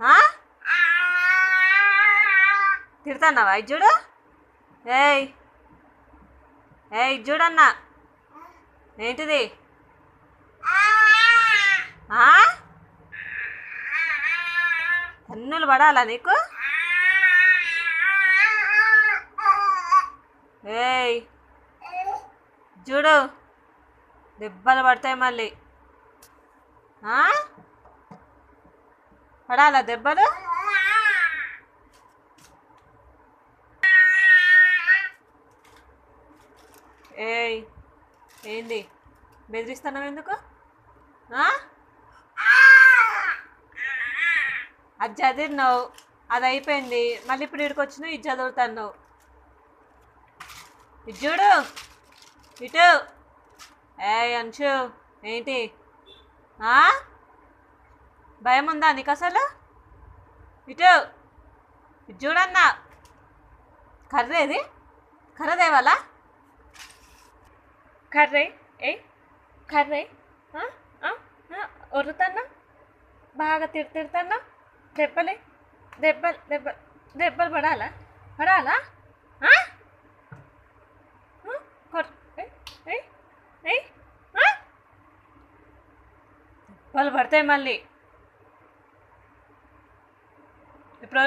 ఆ? తిడతాన్నావా ఇది చూడు. ఏయ్ ఏయ్ ఇది చూడన్నా. ఏంటిది? కన్నులు పడాలా నీకు? ఏయ్ చూడు, దెబ్బలు పడతాయి మళ్ళీ. పడాలా దెబ్బలు? ఏయ్ ఏంది బెదిరిస్తున్నావు ఎందుకు? అది చదివినావు, అది అయిపోయింది, మళ్ళీ ఇప్పుడు ఇక్కడికి వచ్చినావు, ఇది చదువుతున్నావు. ఇది చూడు ఇటు. ఏయ్ అంశు ఏంటి? భయం ఉందా నీకు అసలు? ఇటు ఇది చూడన్నా. కర్రేది? కర్ర దేవాలా? కర్రే ఏ కర్రే ఒరుతున్నా, బాగా తిడుతున్నా. దెబ్బలు దెబ్బలు దెబ్బలు దెబ్బలు పడాలా? పడాలా? దెబ్బలు పడతాయి మళ్ళీ. ఇప్పుడు